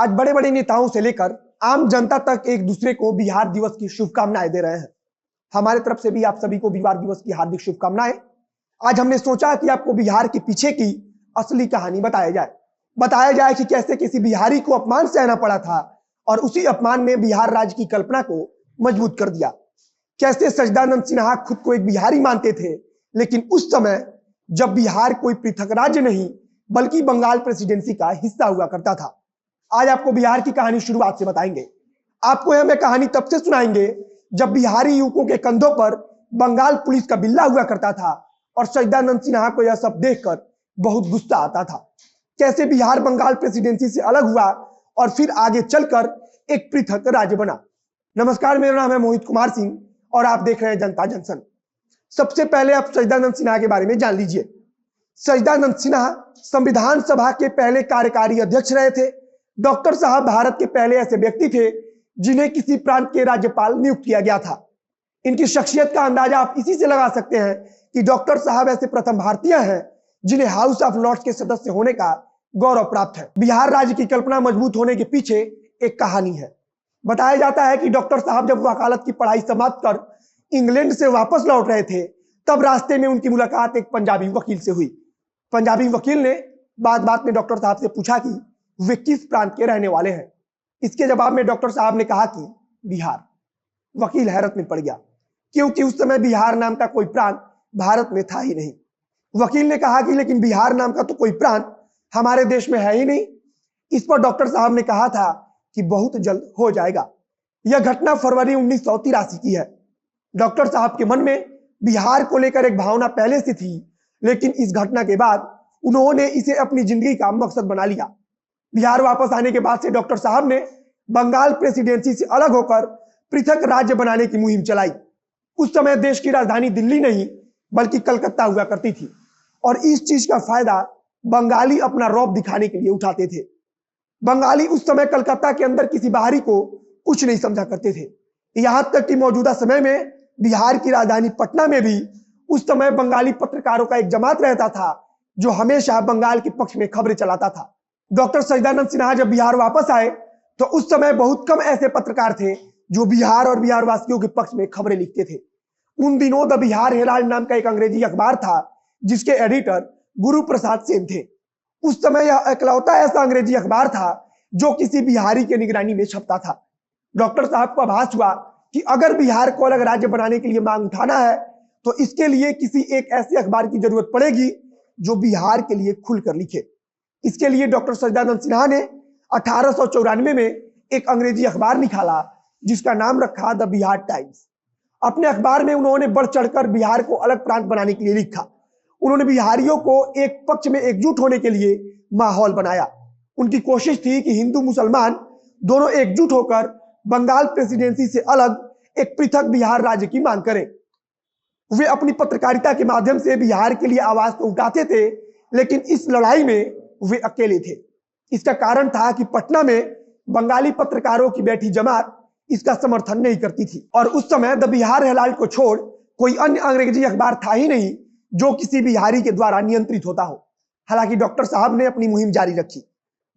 आज बड़े बड़े नेताओं से लेकर आम जनता तक एक दूसरे को बिहार दिवस की शुभकामनाएं दे रहे हैं। हमारे तरफ से भी आप सभी को बिहार दिवस की हार्दिक शुभकामनाएं। आज हमने सोचा कि आपको बिहार के पीछे की असली कहानी बताया जाए कि कैसे किसी बिहारी को अपमान सहना पड़ा था और उसी अपमान ने बिहार राज्य की कल्पना को मजबूत कर दिया। कैसे सच्चिदानंद सिन्हा खुद को एक बिहारी मानते थे, लेकिन उस समय जब बिहार कोई पृथक राज्य नहीं बल्कि बंगाल प्रेसिडेंसी का हिस्सा हुआ करता था। आज आपको बिहार की कहानी शुरुआत से बताएंगे। आपको हमें कहानी तब से सुनाएंगे जब बिहारी युवकों के कंधों पर बंगाल पुलिस का बिल्ला हुआ करता था और सच्चिदानंद सिन्हा को यह सब देखकर बहुत गुस्सा आता था। कैसे बिहार बंगाल प्रेसिडेंसी से अलग हुआ और फिर आगे चलकर एक पृथक राज्य बना। नमस्कार, मेरा नाम है मोहित कुमार सिंह और आप देख रहे हैं जनता जंक्शन। सबसे पहले आप सच्चिदानंद सिन्हा के बारे में जान लीजिए। सच्चिदानंद सिन्हा संविधान सभा के पहले कार्यकारी अध्यक्ष रहे थे। डॉक्टर साहब भारत के पहले ऐसे व्यक्ति थे जिन्हें किसी प्रांत के राज्यपाल नियुक्त किया गया था। इनकी शख्सियत का अंदाजा आप इसी से लगा सकते हैं कि डॉक्टर साहब ऐसे प्रथम भारतीय हैं जिन्हें हाउस ऑफ लॉर्ड्स के सदस्य होने का गौरव प्राप्त है। बिहार राज्य की कल्पना मजबूत होने के पीछे एक कहानी है। बताया जाता है कि डॉक्टर साहब जब वकालत की पढ़ाई समाप्त कर इंग्लैंड से वापस लौट रहे थे, तब रास्ते में उनकी मुलाकात एक पंजाबी वकील से हुई। पंजाबी वकील ने बात में डॉक्टर साहब से पूछा कि वे किस प्रांत के रहने वाले हैं। इसके जवाब में डॉक्टर साहब ने कहा कि बिहार। वकील हैरत में पड़ गया, क्योंकि उस समय बिहार नाम का कोई प्रांत भारत में था ही नहीं। वकील ने कहा कि लेकिन बिहार नाम का तो कोई प्रांत हमारे देश में है ही नहीं। इस पर डॉक्टर साहब ने कहा था कि बहुत जल्द हो जाएगा। यह घटना फरवरी 1983 की है। डॉक्टर साहब के मन में बिहार को लेकर एक भावना पहले से थी, लेकिन इस घटना के बाद उन्होंने इसे अपनी जिंदगी का मकसद बना लिया। बिहार वापस आने के बाद से डॉक्टर साहब ने बंगाल प्रेसिडेंसी से अलग होकर पृथक राज्य बनाने की मुहिम चलाई। उस समय देश की राजधानी दिल्ली नहीं बल्कि कलकत्ता हुआ करती थी और इस चीज का फायदा बंगाली अपना रौब दिखाने के लिए उठाते थे। बंगाली उस समय कलकत्ता के अंदर किसी बाहरी को कुछ नहीं समझा करते थे। यहां तक कि मौजूदा समय में बिहार की राजधानी पटना में भी उस समय बंगाली पत्रकारों का एक जमात रहता था जो हमेशा बंगाल के पक्ष में खबरें चलाता था। डॉक्टर सच्चिदानंद सिन्हा जब बिहार वापस आए तो उस समय बहुत कम ऐसे पत्रकार थे जो बिहार और बिहार वासियों के पक्ष में खबरें लिखते थे। उन दिनों द बिहार हेराल्ड नाम का एक अंग्रेजी अखबार था जिसके एडिटर गुरु प्रसाद सेन थे। उस समय यह इकलौता ऐसा अंग्रेजी अखबार था जो किसी बिहारी के निगरानी में छपता था। डॉक्टर साहब को आभास हुआ कि अगर बिहार को अलग राज्य बनाने के लिए मांग उठाना है तो इसके लिए किसी एक ऐसे अखबार की जरूरत पड़ेगी जो बिहार के लिए खुलकर लिखे। इसके लिए डॉक्टर सच्चिदानंद सिन्हा ने 1894 में एक अंग्रेजी अखबार निकाला जिसका नाम रखा द बिहार टाइम्स। अपने अखबार में उन्होंने बढ़ चढ़कर बिहार को अलग प्रांत बनाने के लिए लिखा। उन्होंने बिहारियों को एक पक्ष में एकजुट होने के लिए माहौल बनाया। उनकी कोशिश थी कि हिंदू मुसलमान दोनों एकजुट होकर बंगाल प्रेसिडेंसी से अलग एक पृथक बिहार राज्य की मांग करें। वे अपनी पत्रकारिता के माध्यम से बिहार के लिए आवाज तो उठाते थे, लेकिन इस लड़ाई में वे अकेले थे। इसका कारण था कि पटना में बंगाली पत्रकारों की बैठी जमात इसका समर्थन नहीं करती थी और उस समय द बिहार हेराल्ड को छोड़ कोई अन्य अंग्रेजी अखबार था ही नहीं जो किसी बिहारी के द्वारा नियंत्रित होता हो। हालांकि डॉक्टर साहब ने अपनी मुहिम जारी रखी।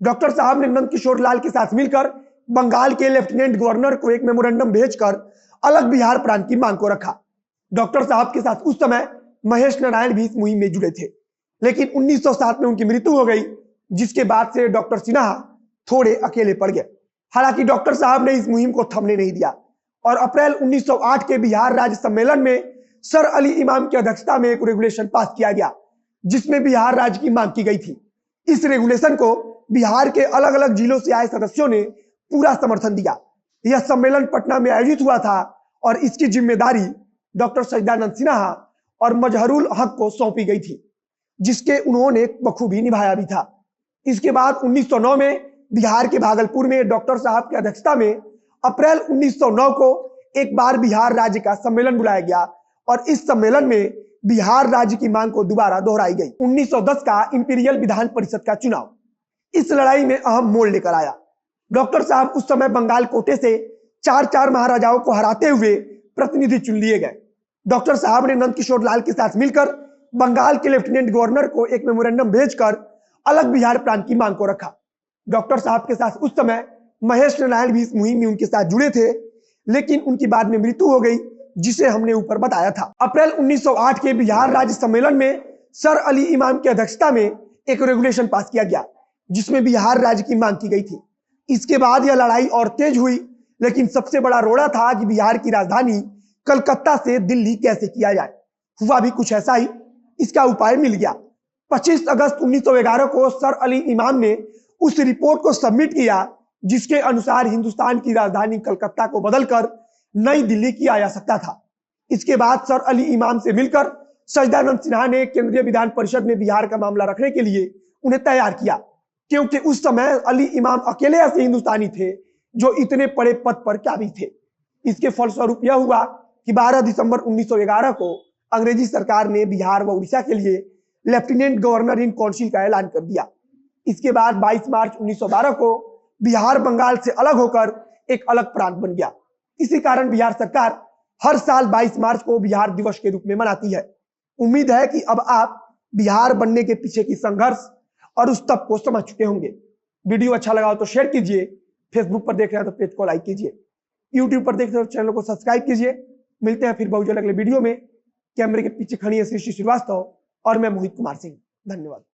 डॉक्टर साहब ने नंद किशोर लाल के साथ मिलकर बंगाल के लेफ्टिनेंट गवर्नर को एक मेमोरेंडम भेजकर अलग बिहार प्रांत की मांग को रखा। डॉक्टर साहब के साथ उस समय महेश नारायण भी इस मुहिम में जुड़े थे, लेकिन 1907 में उनकी मृत्यु हो गई, जिसके बाद से डॉक्टर सिन्हा थोड़े अकेले पड़ गए। हालांकि डॉक्टर साहब ने इस मुहिम को थमने नहीं दिया और अप्रैल 1908 के बिहार राज्य सम्मेलन में सर अली इमाम की अध्यक्षता में एक रेगुलेशन पास किया गया जिसमें बिहार राज्य की मांग की गई थी। इस रेगुलेशन को बिहार के अलग अलग जिलों से आए सदस्यों ने पूरा समर्थन दिया। यह सम्मेलन पटना में आयोजित हुआ था और इसकी जिम्मेदारी डॉक्टर सच्चिदानंद सिन्हा और मजहरुल हक को सौंपी गई थी, जिसके उन्होंने बखूबी निभाया भी था। इसके बाद 1909 में बिहार के भागलपुर में डॉक्टर साहब की अध्यक्षता में अप्रैल 1909 को एक बार बिहार राज्य का सम्मेलन बुलाया गया और इस सम्मेलन में बिहार राज्य की मांग को दोबारा दोहराई गई। 1910 का इंपीरियल विधान परिषद का चुनाव इस लड़ाई में अहम मोड़ लेकर आया। डॉक्टर साहब उस समय बंगाल कोटे से 4 महाराजाओं को हराते हुए प्रतिनिधि चुन लिए गए। डॉक्टर साहब ने नंद किशोर लाल के साथ मिलकर बंगाल के लेफ्टिनेंट गवर्नर को एक मेमोरेंडम भेजकर अलग बिहार प्रांत की मांग को रखा। डॉक्टर साहब के साथ उस समय महेश नारायण भी इस मुहिम में उनके साथ जुड़े थे, लेकिन उनकी बाद में मृत्यु हो गई, जिसे हमने ऊपर बताया था। अप्रैल 1908 के बिहार राज्य सम्मेलन में सर अली इमाम की अध्यक्षता में एक रेगुलेशन पास किया गया, जिसमें बिहार राज्य की मांग की गई थी। इसके बाद यह लड़ाई और तेज हुई, लेकिन सबसे बड़ा रोड़ा था कि बिहार की राजधानी कलकत्ता से दिल्ली कैसे किया जाए। हुआ भी कुछ ऐसा ही, इसका उपाय मिल गया। 25 अगस्त 1911 को सर अली इमाम ने उस रिपोर्ट को सबमिट किया, जिसके अनुसार हिंदुस्तान की राजधानी कलकत्ता को बदलकर नई दिल्ली किया जा सकता था। इसके बाद सर अली इमाम से मिलकर सच्चिदानंद सिन्हा ने केंद्रीय विधान परिषद में बिहार का मामला रखने के लिए उन्हें तैयार किया, क्योंकि उस समय अली इमाम अकेले ऐसे हिंदुस्तानी थे जो इतने बड़े पद पर काबिज थे। इसके फलस्वरूप यह हुआ कि 12 दिसंबर 1911 को अंग्रेजी सरकार ने बिहार व उड़ीसा के लिए लेफ्टिनेंट गवर्नर इन काउंसिल का ऐलान कर दिया। इसके बाद 22 मार्च 1912 को बिहार बंगाल से अलग होकर एक अलग प्रांत बन गया। इसी कारण बिहार सरकार हर साल 22 मार्च को बिहार दिवस के रूप में मनाती है। उम्मीद है कि अब आप बिहार बनने के पीछे की संघर्ष और उस तप को समझ चुके होंगे। वीडियो अच्छा लगा हो तो शेयर कीजिए, फेसबुक पर देख रहे हैं तो पेज को लाइक कीजिए, यूट्यूब पर देख रहे हो तो चैनल को सब्सक्राइब कीजिए। मिलते हैं फिर बहुत जल्द अगले वीडियो में। कैमरे के पीछे खड़ी है सृष्टि श्रीवास्तव और मैं मोहित कुमार सिंह। धन्यवाद।